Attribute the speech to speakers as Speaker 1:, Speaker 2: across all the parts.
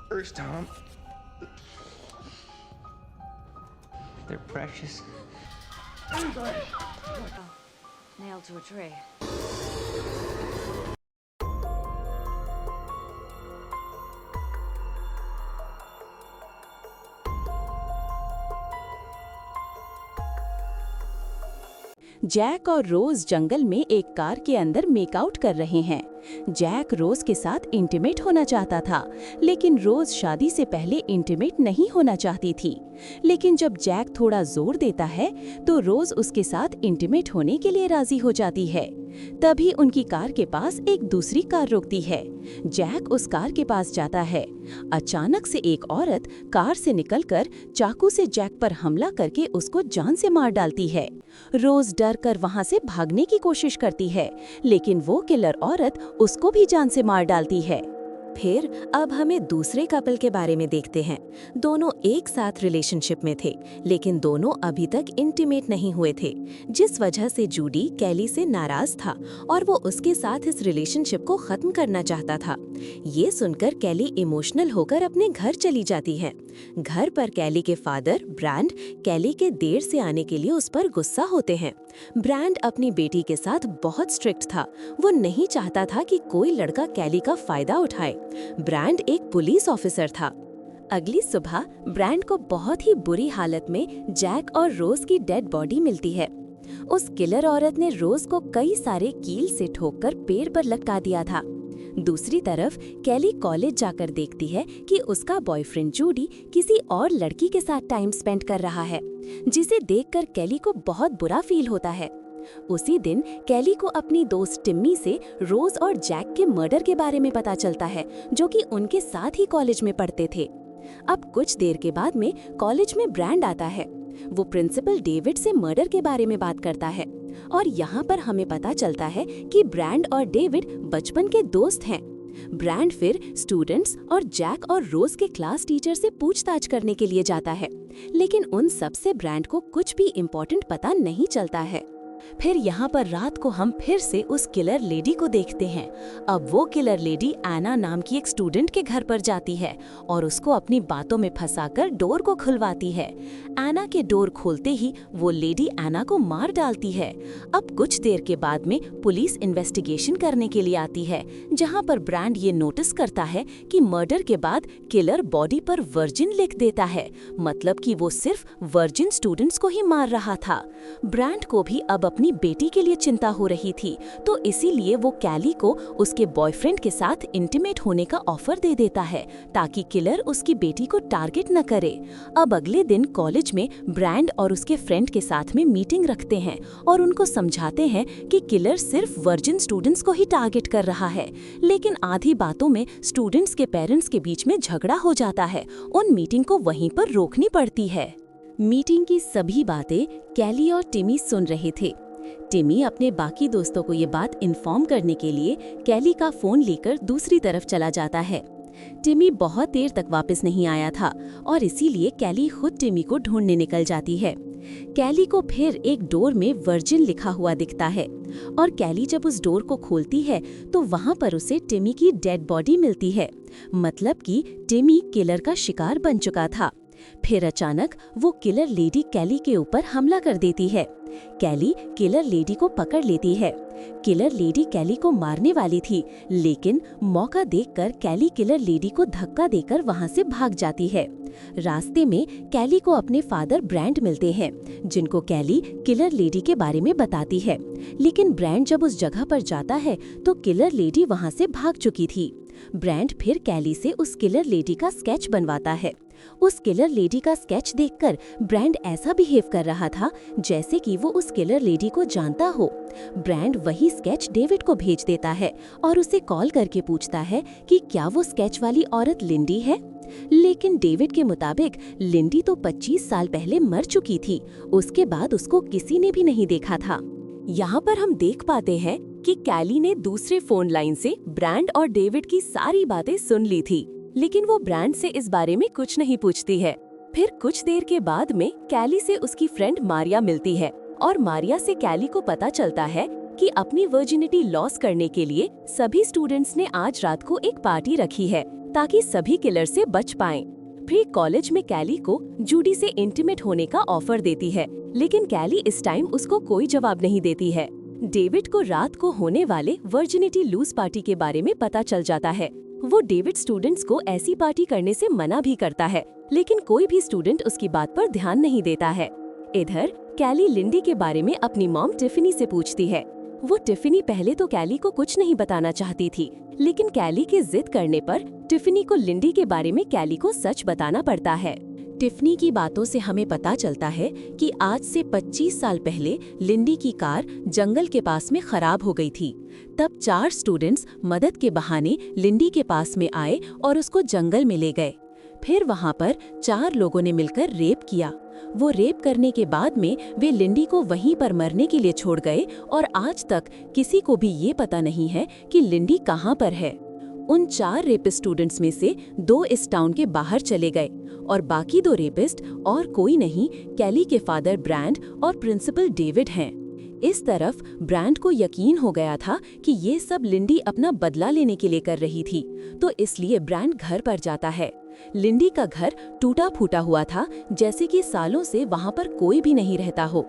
Speaker 1: First, Tom. They're precious.
Speaker 2: Nailed to a tree.
Speaker 3: Jack और Rose जंगल में एक car के अंदर मेकआउट कर रहे हैं। जैक रोज के साथ इंटीमेट होना चाहता था, लेकिन रोज शादी से पहले इंटीमेट नहीं होना चाहती थी। लेकिन जब जैक थोड़ा जोर देता है तो रोज उसके साथ इंटीमेट होने के लिए राजी हो जाती है। तभी उनकी कार के पास एक दूसरी कार रुकती है। जैक उस कार के पास जाता है। अचानक से एक औरत कार से निकलकर चाकू से जैक पर हमला करके उसको जान से मार डालती है। रोज डर कर वहां से भागने की कोशिश करती है, लेकिन वो किलर औरत उसको भी जान से मार डालती है। फिर अब हमें दूसरे कपल के बारे में देखते हैं। दोनों एक साथ रिलेशनशिप में थे, लेकिन दोनों अभी तक इंटीमेट नहीं हुए थे, जिस वजह से जूडी कैली से नाराज था और वो उसके साथ इस रिलेशनशिप को खत्म करना चाहता था। ये सुनकर कैली इमोशनल होकर अपने घर चली जाती है। घर पर कैली के फादर ब्रैंड कैली के देर से आने के लिए उस पर गुस्सा होते हैं। ब्रैंड अपनी बेटी के साथ बहुत स्ट्रिक्ट था। वो नहीं चाहता था कि कोई लड़का कैली का फायदा उठाए। ब्रैंड एक पुलिस ऑफिसर था। अगली सुबह ब्रैंड को बहुत ही बुरी हालत में जैक और रोज की डेड बॉडी मिलती है। उस किलर औरत ने रोज को कई सारे कील से ठोककर पेड़ पर लटका दिया था। दूसरी तरफ कैली कॉलेज जाकर देखती है कि उसका बॉयफ्रेंड जूडी किसी और लड़की के साथ टाइम स्पेंड कर रहा है, जिसे देखकर कैली को बहुत बुरा फील होता है। उसी दिन कैली को अपनी दोस्त टिम्मी से रोज और जैक के मर्डर के बारे में पता चलता है, जो कि उनके साथ ही कॉलेज में पढ़ते थे। अब कुछ देर के बाद में कॉलेज में ब्रैंड आता है। वो प्रिंसिपल डेविड से मर्डर के बारे में बात करता है और यहाँ पर हमें पता चलता है कि ब्रैंड और डेविड बचपन के दोस्त हैं। ब्रैंड फिर स्टूडेंट्स और जैक और रोज के क्लास टीचर से पूछताछ करने के लिए जाता है, लेकिन उन सब से ब्रैंड को कुछ भी इम्पोर्टेंट पता नहीं चलता है। फिर यहाँ पर रात को हम फिर से उस किलर लेडी को देखते हैं। अब वो किलर लेडी एना नाम की एक स्टूडेंट के घर पर जाती है और उसको अपनी बातों में फंसाकर डोर को खुलवाती है। एना के डोर खोलते ही वो लेडी एना को मार डालती है। अब कुछ देर के बाद में पुलिस इन्वेस्टिगेशन करने के लिए आती है, जहाँ पर ब्रैंड ये नोटिस करता है कि मर्डर के बाद किलर बॉडी पर वर्जिन लिख देता है, मतलब कि वो सिर्फ वर्जिन स्टूडेंट्स को ही मार रहा था। ब्रैंड को भी अब अपनी बेटी के लिए चिंता हो रही थी, तो इसीलिए वो कैली को उसके बॉयफ्रेंड के साथ इंटीमेट होने का ऑफर दे देता है, ताकि किलर उसकी बेटी को टारगेट न करे। अब अगले दिन कॉलेज में ब्रैंड और उसके फ्रेंड के साथ में मीटिंग रखते हैं और उनको समझाते हैं कि किलर सिर्फ वर्जिन स्टूडेंट्स को ही टारगेट कर रहा है। लेकिन आधी बातों में स्टूडेंट्स के पेरेंट्स के बीच में झगड़ा हो जाता है। उन मीटिंग को वहीं पर रोकनी पड़ती है। मीटिंग की सभी बातें कैली और टिमी सुन रहे थे। टिमी अपने बाकी दोस्तों को ये बात इन्फॉर्म करने के लिए कैली का फोन लेकर दूसरी तरफ चला जाता है। टिमी बहुत देर तक वापस नहीं आया था और इसीलिए कैली खुद टिमी को ढूंढने निकल जाती है। कैली को फिर एक डोर में वर्जिन लिखा हुआ दिखता है और कैली जब उस डोर को खोलती है तो वहां पर उसे टिमी की डेड बॉडी मिलती है, मतलब कि टिमी किलर का शिकार बन चुका था। फिर अचानक वो किलर लेडी कैली के ऊपर हमला कर देती है। कैली किलर लेडी को पकड़ लेती है। किलर लेडी कैली को मारने वाली थी, लेकिन मौका देखकर कैली किलर लेडी को धक्का देकर वहां से भाग जाती है। रास्ते में कैली को अपने फादर ब्रैंड मिलते हैं, जिनको कैली किलर लेडी के बारे में बताती है। लेकिन ब्रैंड जब उस जगह पर जाता है तो किलर लेडी वहां से भाग चुकी थी। ब्रैंड फिर कैली से उस किलर लेडी का स्केच बनवाता है। उस किलर लेडी का स्केच देखकर ब्रैंड ऐसा बिहेव कर रहा था जैसे कि वो उस किलर लेडी को जानता हो। ब्रैंड वही स्केच डेविड को भेज देता है और उसे कॉल करके पूछता है कि क्या वो स्केच वाली औरत लिंडी है। लेकिन डेविड के मुताबिक लिंडी तो 25 साल पहले मर चुकी थी। उसके बाद उसको किसी ने भी नहीं देखा था। यहाँ पर हम देख पाते हैं कि कैली ने दूसरे फोन लाइन से ब्रैंड और डेविड की सारी बातें सुन ली थी, लेकिन वो ब्रैंड से इस बारे में कुछ नहीं पूछती है। फिर कुछ देर के बाद में कैली से उसकी फ्रेंड मारिया मिलती है और मारिया से कैली को पता चलता है कि अपनी वर्जिनिटी लॉस करने के लिए सभी स्टूडेंट्स ने आज रात को एक पार्टी रखी है, ताकि सभी किलर से बच पाएं। फिर कॉलेज में कैली को जूडी से इंटीमेट होने का ऑफर देती है, लेकिन कैली इस टाइम उसको कोई जवाब नहीं देती है। डेविड को रात को होने वाले वर्जिनिटी लूज पार्टी के बारे में पता चल जाता है। वो डेविड स्टूडेंट्स को ऐसी पार्टी करने से मना भी करता है, लेकिन कोई भी स्टूडेंट उसकी बात पर ध्यान नहीं देता है। इधर कैली लिंडी के बारे में अपनी मॉम टिफनी से पूछती है। वो टिफनी पहले तो कैली को कुछ नहीं बताना चाहती थी, लेकिन कैली के जिद करने पर टिफनी को लिंडी के बारे में कैली को सच बताना पड़ता है। टिफनी की बातों से हमें पता चलता है कि आज से 25 साल पहले लिंडी की कार जंगल के पास में खराब हो गई थी। तब 4 स्टूडेंट्स मदद के बहाने लिंडी के पास में आए और उसको जंगल में ले गए। फिर वहां पर 4 लोगों ने मिलकर रेप किया। वो रेप करने के बाद में वे लिंडी को वहीं पर मरने के लिए छोड़ गए और आज तक किसी को भी ये पता नहीं है कि लिंडी कहाँ पर है। उन 4 रेपिस्ट स्टूडेंट्स में से 2 इस टाउन के बाहर चले गए और बाकी 2 रेपिस्ट और कोई नहीं, कैली के फादर ब्रैंड और प्रिंसिपल डेविड हैं। इस तरफ ब्रैंड को यकीन हो गया था कि ये सब लिंडी अपना बदला लेने के लिए कर रही थी, तो इसलिए ब्रैंड घर पर जाता है। लिंडी का घर टूटा फूटा हुआ था, जैसे कि सालों से वहां पर कोई भी नहीं रहता हो।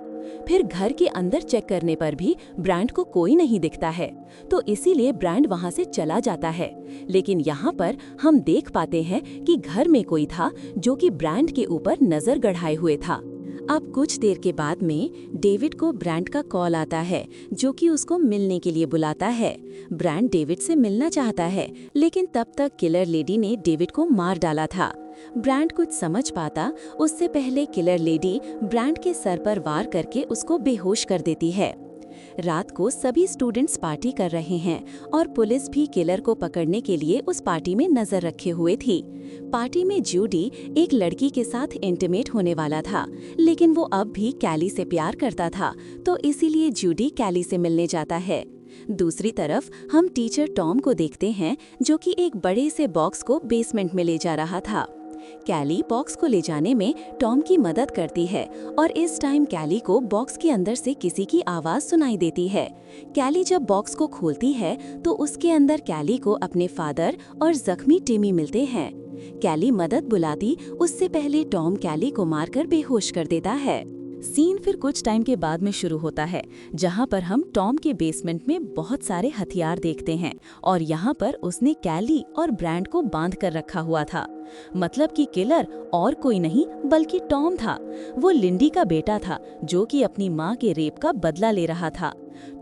Speaker 3: फिर घर के अंदर चेक करने पर भी ब्रैंड को कोई नहीं दिखता है, तो इसीलिए ब्रैंड वहां से चला जाता है। लेकिन यहाँ पर हम देख पाते हैं कि घर में कोई था जो कि ब्रैंड के ऊपर नजर गड़ाए हुए था। अब कुछ देर के बाद में डेविड को ब्रैंड का कॉल आता है, जो कि उसको मिलने के लिए बुलाता है। ब्रैंड डेविड से मिलना चाहता है, लेकिन तब तक किलर लेडी ने डेविड को मार डाला था। ब्रैंड कुछ समझ पाता उससे पहले किलर लेडी ब्रैंड के सर पर वार करके उसको बेहोश कर देती है। रात को सभी स्टूडेंट्स पार्टी कर रहे हैं और पुलिस भी किलर को पकड़ने के लिए उस पार्टी में नजर रखे हुए थी। पार्टी में जूडी एक लड़की के साथ इंटीमेट होने वाला था, लेकिन वो अब भी कैली से प्यार करता था, तो इसीलिए जूडी कैली से मिलने जाता है। दूसरी तरफ हम टीचर टॉम को देखते हैं, जो कि एक बड़े से बॉक्स को बेसमेंट में ले जा रहा था। कैली बॉक्स को ले जाने में टॉम की मदद करती है और इस टाइम कैली को बॉक्स के अंदर से किसी की आवाज सुनाई देती है। कैली जब बॉक्स को खोलती है तो उसके अंदर कैली को अपने फादर और जख्मी टिमी मिलते हैं। कैली मदद बुलाती उससे पहले टॉम कैली को मारकर बेहोश कर देता है। सीन फिर कुछ टाइम के बाद में शुरू होता है, जहां पर हम टॉम के बेसमेंट में बहुत सारे हथियार देखते हैं और यहां पर उसने कैली और ब्रैंड को बांध कर रखा हुआ था। मतलब कि किलर और कोई नहीं बल्कि टॉम था। वो लिंडी का बेटा था, जो कि अपनी माँ के रेप का बदला ले रहा था।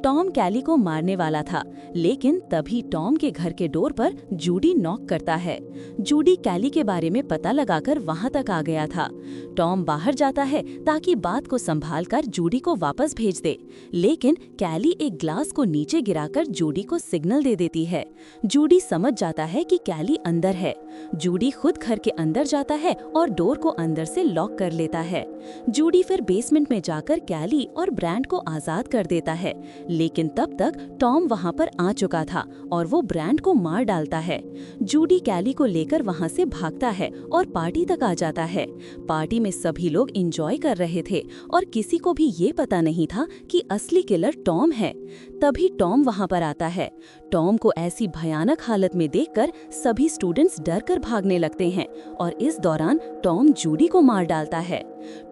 Speaker 3: टॉम कैली को मारने वाला था, लेकिन तभी टॉम के घर के डोर पर जूडी नॉक करता है। जूडी कैली के बारे में पता लगाकर वहां तक आ गया था। टॉम बाहर जाता है ताकि बात को संभालकर जूडी को वापस भेज दे, लेकिन कैली एक ग्लास को नीचे गिराकर जूडी को सिग्नल दे देती है। जूडी समझ जाता है कि कैली अंदर है। जूडी खुद घर के अंदर जाता है और डोर को अंदर से लॉक कर लेता है। जूडी फिर बेसमेंट में जाकर कैली और ब्रैंड को आजाद कर देता है, लेकिन तब तक टॉम वहां पर आ चुका था और वो ब्रैंड को मार डालता है। जूडी कैली को लेकर वहां से भागता है और पार्टी तक आ जाता है। पार्टी में सभी लोग एंजॉय कर रहे थे और किसी को भी ये पता नहीं था कि असली किलर टॉम है। तभी टॉम वहां पर आता है। टॉम को ऐसी भयानक हालत में देखकर सभी स्टूडेंट्स डर कर भागने लगते हैं और इस दौरान टॉम जूडी को मार डालता है।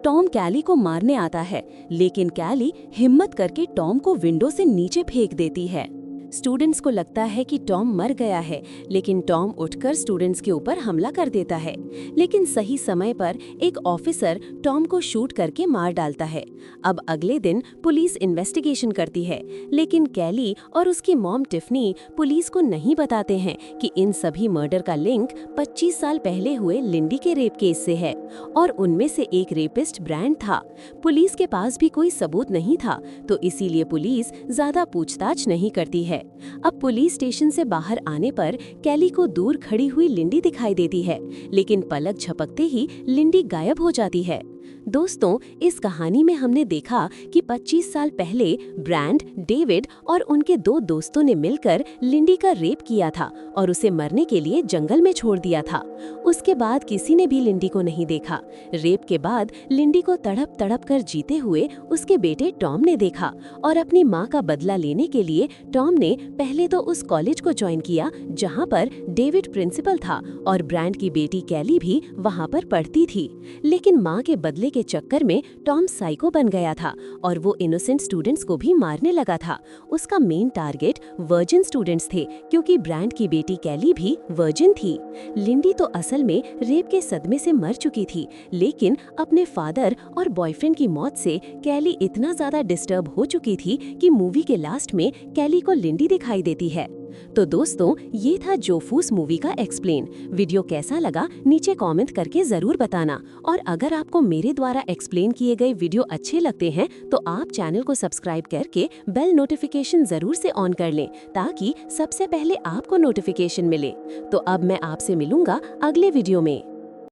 Speaker 3: टॉम कैली को मारने आता है, लेकिन कैली हिम्मत करके टॉम को विंडो से नीचे फेंक देती है। स्टूडेंट्स को लगता है कि टॉम मर गया है, लेकिन टॉम उठकर स्टूडेंट्स के ऊपर हमला कर देता है। लेकिन सही समय पर एक ऑफिसर टॉम को शूट करके मार डालता है। अब अगले दिन पुलिस इन्वेस्टिगेशन करती है, लेकिन कैली और उसकी मॉम टिफनी पुलिस को नहीं बताते हैं कि इन सभी मर्डर का लिंक 25 साल पहले हुए लिंडी के रेप केस से है और उनमें से एक रेपिस्ट ब्रैंड था। पुलिस के पास भी कोई सबूत नहीं था, तो इसीलिए पुलिस ज्यादा पूछताछ नहीं करती है। अब पुलिस स्टेशन से बाहर आने पर कैली को दूर खड़ी हुई लिंडी दिखाई देती है, लेकिन पलक झपकते ही लिंडी गायब हो जाती है। दोस्तों, इस कहानी में हमने देखा कि 25 साल पहले ब्रैंड, डेविड और उनके 2 दोस्तों ने मिलकर लिंडी का रेप किया था और उसे मरने के लिए जंगल में छोड़ दिया था। उसके बाद किसी ने भी लिंडी को नहीं देखा। रेप के बाद लिंडी को तड़प तड़प कर जीते हुए उसके बेटे टॉम ने देखा और अपनी माँ का बदला लेने के लिए टॉम ने पहले तो उस कॉलेज को ज्वाइन किया जहाँ पर डेविड प्रिंसिपल था और ब्रैंड की बेटी कैली भी वहाँ पर पढ़ती थी। लेकिन माँ के बदले के चक्कर में टॉम साइको बन गया था और वो इनोसेंट स्टूडेंट्स को भी मारने लगा था। उसका मेन टारगेट वर्जिन स्टूडेंट्स थे क्योंकि ब्रैंड की बेटी कैली भी वर्जिन थी। लिंडी तो असल में रेप के सदमे से मर चुकी थी, लेकिन अपने फादर और बॉयफ्रेंड की मौत से कैली इतना ज्यादा डिस्टर्ब हो चुकी थी कि मूवी के लास्ट में कैली को लिंडी दिखाई देती है। तो दोस्तों, ये था जोफूस मूवी का एक्सप्लेन। वीडियो कैसा लगा नीचे कमेंट करके जरूर बताना और अगर आपको मेरे द्वारा एक्सप्लेन किए गए वीडियो अच्छे लगते हैं तो आप चैनल को सब्सक्राइब करके बेल नोटिफिकेशन जरूर से ऑन कर लें ताकि सबसे पहले आपको नोटिफिकेशन मिले। तो अब मैं आपसे मिलूंगा अगले वीडियो में।